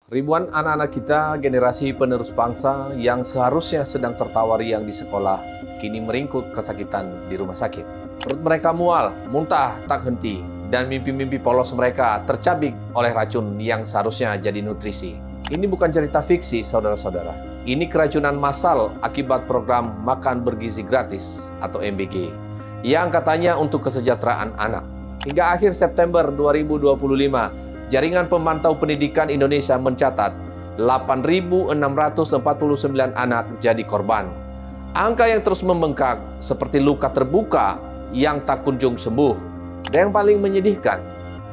Ribuan anak-anak kita, generasi penerus bangsa yang seharusnya sedang tertawa riang di sekolah, kini meringkuk kesakitan di rumah sakit. Perut mereka mual, muntah tak henti, dan mimpi-mimpi polos mereka tercabik oleh racun yang seharusnya jadi nutrisi. Ini bukan cerita fiksi, saudara-saudara. Ini keracunan massal akibat program Makan Bergizi Gratis atau MBG, yang katanya untuk kesejahteraan anak. Hingga akhir September 2025, Jaringan Pemantau Pendidikan Indonesia mencatat 8.649 anak jadi korban. Angka yang terus membengkak seperti luka terbuka yang tak kunjung sembuh. Dan yang paling menyedihkan,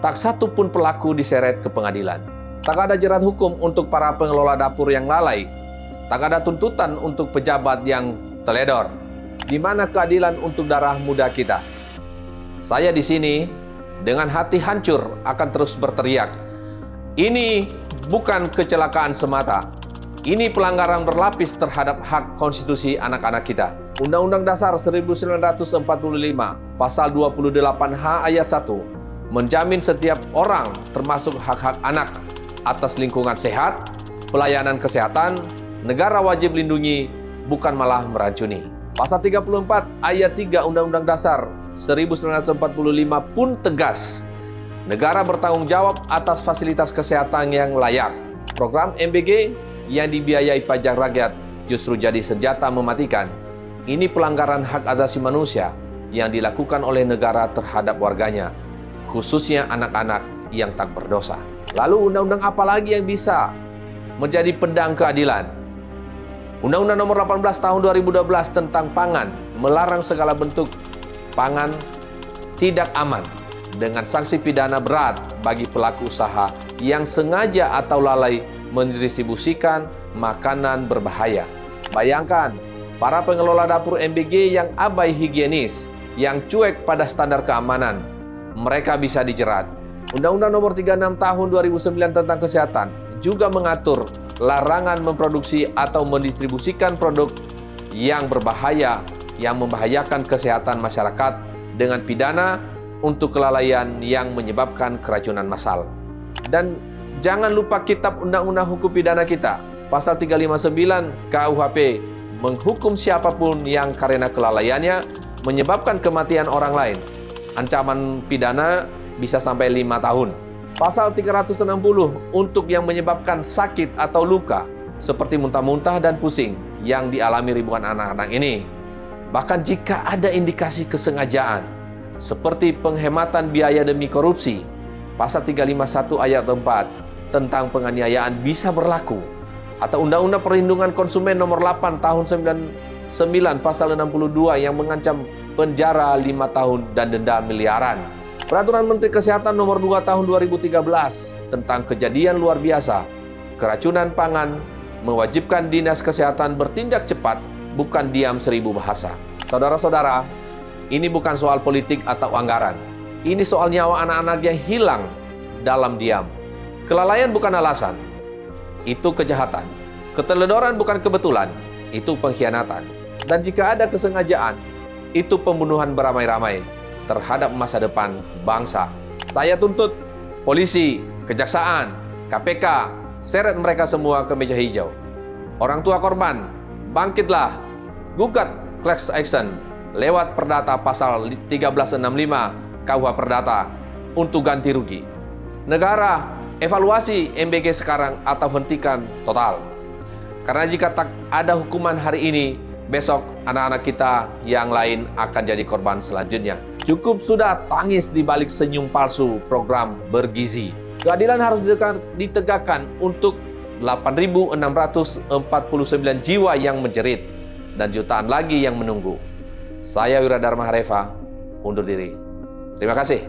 tak satu pun pelaku diseret ke pengadilan. Tak ada jerat hukum untuk para pengelola dapur yang lalai. Tak ada tuntutan untuk pejabat yang teledor. Di mana keadilan untuk darah muda kita? Saya di sini dengan hati hancur akan terus berteriak. Ini bukan kecelakaan semata. Ini pelanggaran berlapis terhadap hak konstitusi anak-anak kita. Undang-Undang Dasar 1945, Pasal 28H ayat 1, menjamin setiap orang termasuk hak-hak anak atas lingkungan sehat, pelayanan kesehatan, negara wajib lindungi, bukan malah meracuni. Pasal 34 ayat 3 Undang-Undang Dasar 1945 pun tegas. Negara bertanggung jawab atas fasilitas kesehatan yang layak. Program MBG yang dibiayai pajak rakyat justru jadi senjata mematikan. Ini pelanggaran hak asasi manusia yang dilakukan oleh negara terhadap warganya, khususnya anak-anak yang tak berdosa. Lalu undang-undang apa lagi yang bisa menjadi pedang keadilan? Undang-Undang Nomor 18 Tahun 2012 tentang pangan melarang segala bentuk pangan tidak aman dengan sanksi pidana berat bagi pelaku usaha yang sengaja atau lalai mendistribusikan makanan berbahaya. Bayangkan, para pengelola dapur MBG yang abai higienis, yang cuek pada standar keamanan, mereka bisa dijerat. Undang-Undang Nomor 36 Tahun 2009 tentang kesehatan juga mengatur larangan memproduksi atau mendistribusikan produk yang berbahaya yang membahayakan kesehatan masyarakat dengan pidana untuk kelalaian yang menyebabkan keracunan massal. Dan jangan lupa kitab Undang-Undang Hukum Pidana kita, Pasal 359 KUHP, menghukum siapapun yang karena kelalaiannya menyebabkan kematian orang lain. Ancaman pidana bisa sampai 5 tahun. Pasal 360 untuk yang menyebabkan sakit atau luka, seperti muntah-muntah dan pusing yang dialami ribuan anak-anak ini. Bahkan jika ada indikasi kesengajaan, seperti penghematan biaya demi korupsi, Pasal 351 ayat 4 tentang penganiayaan bisa berlaku. Atau Undang-Undang Perlindungan Konsumen Nomor 8 Tahun 99 Pasal 62 yang mengancam penjara 5 tahun dan denda miliaran. Peraturan Menteri Kesehatan Nomor 2 Tahun 2013 tentang kejadian luar biasa, keracunan pangan, mewajibkan Dinas Kesehatan bertindak cepat, bukan diam 1000 bahasa. Saudara-saudara, ini bukan soal politik atau anggaran. Ini soal nyawa anak-anak yang hilang dalam diam. Kelalaian bukan alasan, itu kejahatan. Keteledoran bukan kebetulan, itu pengkhianatan. Dan jika ada kesengajaan, itu pembunuhan beramai-ramai terhadap masa depan bangsa. Saya tuntut polisi, kejaksaan, KPK, seret mereka semua ke meja hijau. Orang tua korban, bangkitlah, gugat class action lewat Perdata Pasal 1365 KUH Perdata untuk ganti rugi. Negara, evaluasi MBG sekarang atau hentikan total. Karena jika tak ada hukuman hari ini, besok anak-anak kita yang lain akan jadi korban selanjutnya. Cukup sudah tangis di balik senyum palsu program bergizi. Keadilan harus ditegakkan untuk 8.649 jiwa yang menjerit dan jutaan lagi yang menunggu. Saya Wiradharma Hareva, undur diri. Terima kasih.